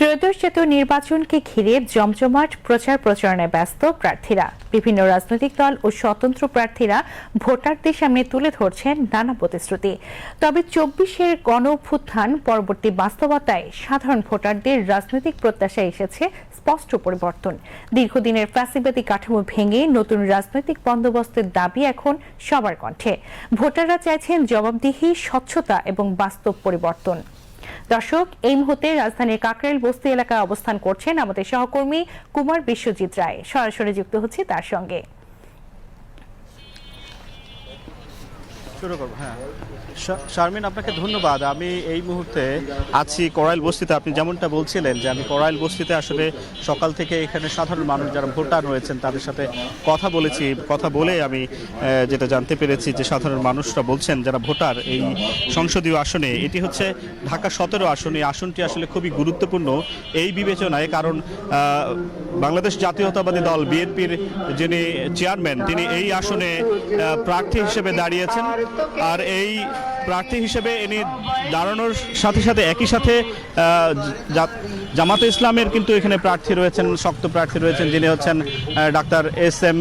ত্রয়োদশ জাতীয় নির্বাচনকে ঘিরে জমজমাট প্রচার প্রচারণায় ব্যস্ত প্রার্থীরা। বিভিন্ন রাজনৈতিক দল ও স্বতন্ত্র প্রার্থীরা ভোটারদের সামনে তুলে ধরছেন নানা প্রতিশ্রুতি। তবে ২৪-এর গণঅভ্যুত্থান পরবর্তী বাস্তবতায় সাধারণ ভোটারদের রাজনৈতিক প্রত্যাশায় এসেছে স্পষ্ট পরিবর্তন। দীর্ঘদিনের ফ্যাসিবাদী কাঠামো ভেঙে নতুন রাজনৈতিক বন্দোবস্তের দাবি এখন সবার কণ্ঠে। ভোটাররা চাইছেন জবাবদিহি, স্বচ্ছতা এবং বাস্তব পরিবর্তন। দর্শক, এই মুহূর্তে রাজধানীর কাকরাইল বস্তি এলাকায় অবস্থান করছেন আমাদের সহকর্মী কুমার বিশ্বজিৎ রায়। সরাসরি যুক্ত হচ্ছে তার সঙ্গে। শারমিন, আপনাকে ধন্যবাদ। আমি এই মুহূর্তে আছি করাইল বস্তিতে। আপনি যেমনটা বলছিলেন যে আমি করাইল বস্তিতে আসলে সকাল থেকে এখানে সাধারণ মানুষ যারা ভোটার রয়েছেন তাদের সাথে কথা বলেছি। কথা বলে আমি যেটা জানতে পেরেছি যে সাধারণ মানুষরা বলছেন যারা ভোটার এই সংসদীয় আসনে, এটি হচ্ছে ঢাকা ১৭ আসন। এই আসনটি আসলে খুবই গুরুত্বপূর্ণ এই বিবেচনায়, কারণ বাংলাদেশ জাতীয়তাবাদী দল বিএনপির যিনি চেয়ারম্যান তিনি এই আসনে প্রার্থী হিসেবে দাঁড়িয়েছেন। আর এই প্রার্থী হিসেবে ইনি দাঁড়ানোর সাথে সাথে একই সাথে জামাতে ইসলামের কিন্তু এখানে প্রার্থী রয়েছেন, শক্ত প্রার্থী রয়েছেন, যিনি হচ্ছেন ডাক্তার এস.এম.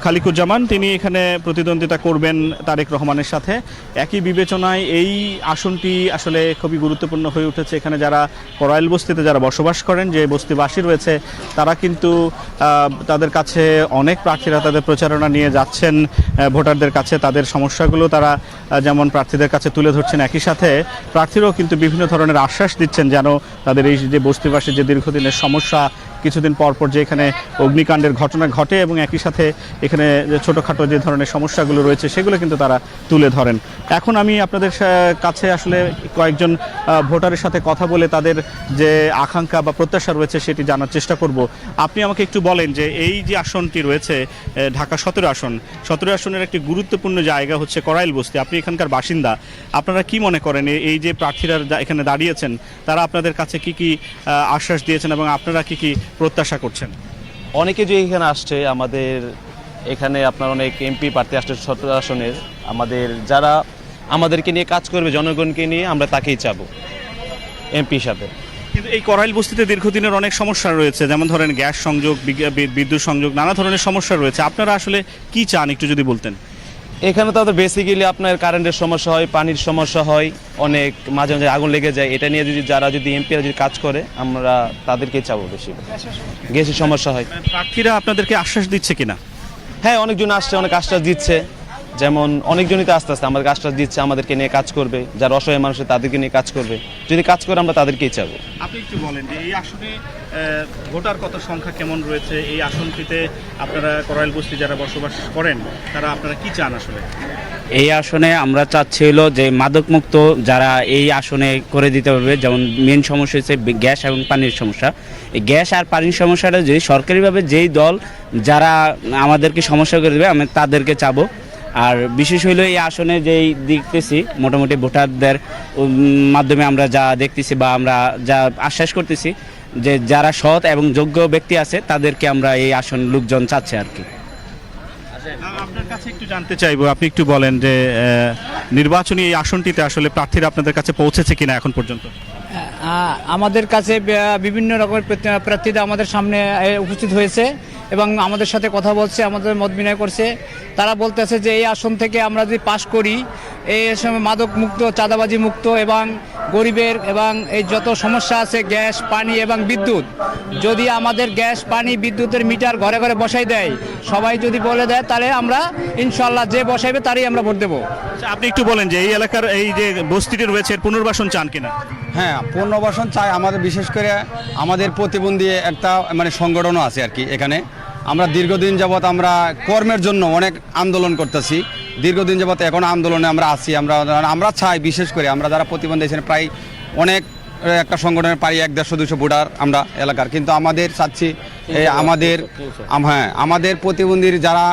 খালিকুজ্জামান। তিনি এখানে প্রতিদ্বন্দ্বিতা করবেন তারেক রহমানের সাথে। একই বিবেচনায় এই আসনটি আসলে খুবই গুরুত্বপূর্ণ হয়ে উঠেছে। এখানে যারা করাইল বস্তিতে যারা বসবাস করেন, যে বস্তিবাসী রয়েছে, তারা কিন্তু তাদের কাছে অনেক প্রার্থীরা তাদের প্রচারণা নিয়ে যাচ্ছেন ভোটারদের কাছে। তাদের সমস্যাগুলো তারা যেমন প্রার্থীদের কাছে তুলে ধরছেন, একই সাথে প্রার্থীরাও কিন্তু বিভিন্ন ধরনের আশ্বাস দিচ্ছেন যেন তাদের এই যে বস্তিবাসীর যে দীর্ঘদিনের সমস্যা, কিছুদিন পর পর যে এখানে অগ্নিকাণ্ডের ঘটনা ঘটে এবং একই সাথে এখানে যে ছোটোখাটো যে ধরনের সমস্যাগুলো রয়েছে সেগুলো কিন্তু তারা তুলে ধরেন। এখন আমি আপনাদের কাছে আসলে কয়েকজন ভোটারের সাথে কথা বলে তাদের যে আকাঙ্ক্ষা বা প্রত্যাশা রয়েছে সেটি জানার চেষ্টা করব। আপনি আমাকে একটু বলেন যে এই যে আসনটি রয়েছে ঢাকা ১৭ আসন, ১৭ আসনের একটি গুরুত্বপূর্ণ জায়গা হচ্ছে করাইল বস্তি। আপনি এখানকার বাসিন্দা, আপনারা কি মনে করেন এই যে প্রার্থীরা এখানে দাঁড়িয়েছেন তারা আপনাদের কাছে কি কি আশ্বাস দিয়েছেন এবং আপনারা কি কি প্রত্যাশা করছেন? অনেকে যে এখানে আসছে, আমাদের এখানে আপনার অনেক এমপি প্রার্থী আসছে ১৭ আসনের। আমাদের যারা আমাদেরকে নিয়ে কাজ করবে, জনগণকে নিয়ে, আমরা তাকেই চাবো এমপি হিসাবে। কিন্তু এই করাইল বস্তিতে দীর্ঘদিনের অনেক সমস্যা রয়েছে, যেমন ধরেন গ্যাস সংযোগ, বিদ্যুৎ সংযোগ, নানা ধরনের সমস্যা রয়েছে। আপনারা আসলে কি চান একটু যদি বলতেন। এখানে তো বেসিক্যালি আপনার কারেন্টের সমস্যা হয়, পানির সমস্যা হয়, অনেক মাঝে মাঝে আগুন লেগে যায়। এটা নিয়ে যদি এমপিরা যদি কাজ করে, আমরা তাদেরকেই চাবো বেশি। গ্যাসের সমস্যা হয়। প্রার্থীরা আপনাদেরকে আশ্বাস দিচ্ছে কিনা? হ্যাঁ, অনেকজন আসছে, অনেক আশ্বাস দিচ্ছে। যেমন অনেকজনই তো আস্তে আস্তে আমাদেরকে আশ্বাস দিচ্ছে আমাদেরকে নিয়ে কাজ করবে, যারা অসহায় মানুষ তাদেরকে নিয়ে কাজ করবে। যদি কাজ করে আমরা তাদেরকেই চাবো। আপনি একটু বলেন যে এই আসনে ভোটার কত সংখ্যা কেমন রয়েছে? এই আসনটিতে আপনারা করাইল বস্তি যারা বসবাস করেন তারা আপনারা কি চান আসলে? এই আসনে আমরা চাচ্ছি হলো যে মাদকমুক্ত যারা এই আসনে করে দিতে পারবে। যেমন মেন সমস্যা হচ্ছে গ্যাস এবং পানির সমস্যা। এই গ্যাস আর পানির সমস্যাটা যদি সরকারিভাবে যেই দল যারা আমাদেরকে সমস্যা করে দেবে আমি তাদেরকে চাবো। আর বিশেষ হইল এই আসনে যেই দেখতেছি মোটামুটি ভোটারদের মাধ্যমে আমরা যা দেখতেছি বা আমরা যা আশ্বাস করতেছি যে যারা সৎ এবং যোগ্য ব্যক্তি আছে তাদেরকে আমরা এই আসন লোকজন চাচ্ছে আর কি। আপনার কাছে একটু জানতে চাইবো, আপনি একটু বলেন যে নির্বাচনী এই আসনটিতে আসলে প্রার্থীরা আপনাদের কাছে পৌঁছেছে কিনা এখন পর্যন্ত? আমাদের কাছে বিভিন্ন রকমের প্রার্থীরা আমাদের সামনে উপস্থিত হয়েছে এবং আমাদের সাথে কথা বলছে, আমাদের মত বিনিময় করছে। তারা বলতেছে যে এই আসন থেকে আমরা যদি পাশ করি, এই সময় মাদক মুক্ত, চাঁদাবাজি মুক্ত এবং গরিবের এবং এই যত সমস্যা আছে গ্যাস, পানি এবং বিদ্যুৎ, যদি আমাদের গ্যাস, পানি, বিদ্যুতের মিটার ঘরে ঘরে বসাই দেয়, সবাই যদি বলে দেয়, তাহলে আমরা ইনশাল্লাহ যে বসাইবে তারই আমরা ভোট দেবো। আপনি একটু বলেন যে এই এলাকার এই যে বস্তিটি রয়েছে এর পুনর্বাসন চান কিনা? হ্যাঁ, পুনর্বাসন চাই। আমাদের বিশেষ করে আমাদের প্রতিবন্ধী একটা সংগঠনও আছে আর কি। এখানে আমরা দীর্ঘদিন যাবৎ আমরা কর্মের জন্য অনেক আন্দোলন করতেছি। দীর্ঘদিন যাবৎ এখন আন্দোলনে আমরা আছি। আমরা চাই বিশেষ করে আমরা যারা প্রতিবন্ধী এখানে প্রায় অনেক একটা সংগঠনের প্রায় ১-১৫০ ভোটার আমরা এলাকার, কিন্তু আমাদের চাচ্ছি আমাদের প্রতিবন্ধীর যারা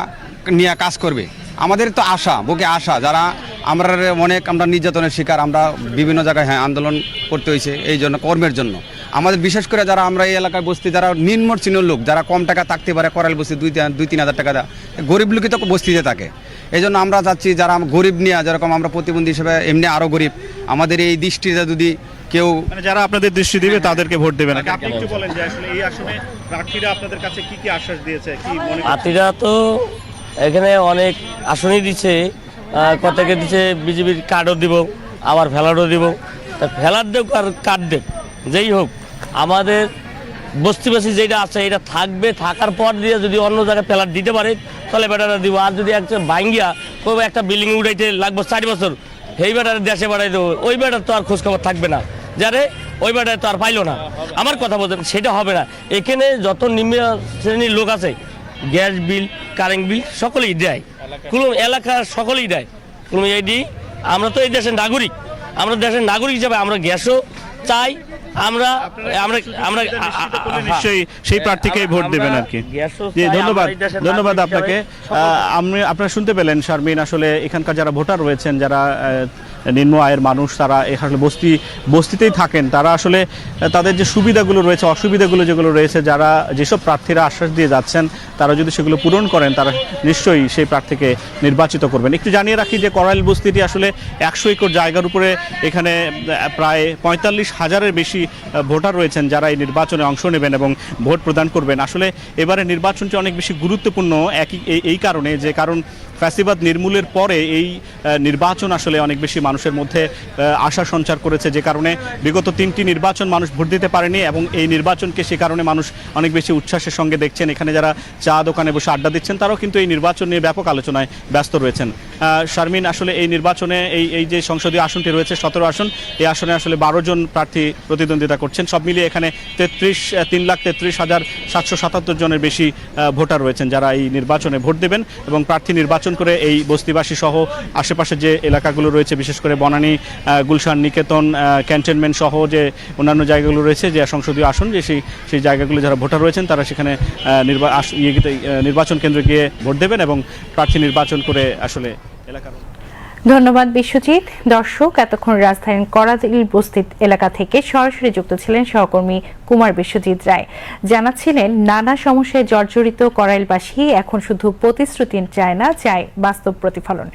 নিয়ে কাজ করবে, আমাদের তো আশা, বুকে আশা, যারা আমরা নির্যাতনের শিকার, আমরা বিভিন্ন জায়গায় আন্দোলন করতে হয়েছে এই জন্য কর্মের জন্য। আমাদের বিশেষ করে যারা আমরা এই এলাকায় বস্তি যারা নিম্ন শ্রেণীর লোক, যারা কম টাকা থাকতে পারে, করাইল বস্তি ২-৩ হাজার টাকা দেয়, গরিব লোকই তো বস্তিতে থাকে। এই জন্য আমরা চাচ্ছি যারা গরিব নিয়ে, যেরকম আমরা প্রতিবন্ধী হিসেবে এমনি আরও গরিব, আমাদের এই দৃষ্টিটা যদি কেউ মানে যারা আপনাদের দৃষ্টি দিবে তাদেরকে ভোট দেবেন নাকি? আপনি একটু বলেন যে আসলে এই আসনে প্রার্থীরা আপনাদের কাছে কি কি আশ্বাস দিয়েছে, কি মনে করছেন? প্রার্থীরা তো এখানে অনেক আসনই দিচ্ছে, কতকে দিচ্ছে বিজেপির কার্ডও দিব, আবার ভ্যালারও দিব। তা ভ্যালার দেব আর কার্ড দেব, যেই হোক আমাদের বস্তিবাসী যেটা আছে এটা থাকবে, থাকার পর দিয়ে যদি অন্য জায়গায় প্যালার দিতে পারে তাহলে ব্যাটারা দিব। আর যদি একটা ভাঙ্গিয়া কোনো একটা বিল্ডিং উঠাইতে লাগবে 4 বছর, সেই ব্যাটারে দেশে বাড়াই দেবো, ওই ব্যাটার তো আর খোঁজখবর থাকবে না, যারে ওই ব্যাটারে তো আর পাইলো না। আমার কথা বলতে সেটা হবে না। এখানে যত নিম্ন শ্রেণীর লোক আছে গ্যাস বিল, কারেন্ট বিল সকলেই দেয়, কোনো এলাকার সকলেই দেয়, কোনো এই দিই। আমরা তো এই দেশের নাগরিক, আমরা দেশের নাগরিক হিসাবে আমরা গ্যাসও চাই। আমরা আমরা আমরা নিশ্চয়ই সেই প্রার্থীকেই ভোট দেবেন আর কি। জি, ধন্যবাদ ধন্যবাদ আপনাকে। আপনারা শুনতে পেলেন শারমিন, আসলে এখানকার যারা ভোটার রয়েছেন, যারা নিম্ন আয়ের মানুষ, তারা আসলে বস্তিতেই থাকেন, তারা আসলে তাদের যে সুবিধাগুলো রয়েছে, অসুবিধাগুলো যেগুলো রয়েছে, যারা যেসব প্রার্থীরা আশ্বাস দিয়ে যাচ্ছেন তারা যদি সেগুলো পূরণ করেন তারা নিশ্চয়ই সেই প্রার্থীকে নির্বাচিত করবেন। একটু জানিয়ে রাখি যে করাইল বস্তিটি আসলে 100 একর জায়গার উপরে, এখানে প্রায় 45,000-এর বেশি ভোটার রয়েছেন যারা এই নির্বাচনে অংশ নেবেন এবং ভোট প্রদান করবেন। আসলে এবারে নির্বাচনটি অনেক বেশি গুরুত্বপূর্ণ এই কারণে, যে কারণ ফ্যাসিবাদ নির্মূলের পরে এই নির্বাচন আসলে অনেক বেশি মানুষের মধ্যে আশা সঞ্চার করেছে, যে কারণে বিগত 3টি নির্বাচন মানুষ ভোট দিতে পারেনি এবং এই নির্বাচনকে সে কারণে মানুষ অনেক বেশি উচ্ছ্বাসের সঙ্গে দেখছেন। এখানে যারা চা দোকানে বসে আড্ডা দিচ্ছেন তারাও কিন্তু এই নির্বাচন নিয়ে ব্যাপক আলোচনায় ব্যস্ত রয়েছেন। শারমিন, আসলে এই নির্বাচনে এই যে সংসদীয় আসনটি রয়েছে 17 আসন, এই আসনে আসলে 12 জন প্রার্থী প্রতিদ্বন্দ্বিতা করছেন। সব মিলিয়ে এখানে 3,33,777 জনের বেশি ভোটার রয়েছেন যারা এই নির্বাচনে ভোট দেবেন এবং প্রার্থী নির্বাচন করে এই বস্তিবাসী সহ আশেপাশে যে এলাকাগুলো রয়েছে, বিশেষ করে বনানী, গুলশান, নিকেতন, ক্যান্টনমেন্ট সহ যে অন্যান্য জায়গাগুলো রয়েছে, যে সংসদীয় আসন, যে সেই জায়গাগুলো যারা ভোটার রয়েছেন তারা সেখানে নির্বাচন কেন্দ্রে গিয়ে ভোট দেবেন এবং প্রার্থী নির্বাচন করে আসলে এলাকার। ধন্যবাদ বিশ্বজিৎ। দর্শক, এতক্ষণ রাজধানীর করাইল বস্তি এলাকা থেকে সরাসরি যুক্ত ছিলেন সহকর্মী কুমার বিশ্বজিৎ রায়। জানাচ্ছিলেন নানা সমস্যায় জর্জরিত করাইলবাসী এখন শুধু প্রতিশ্রুতি চায় না, চায় বাস্তব প্রতিফলন।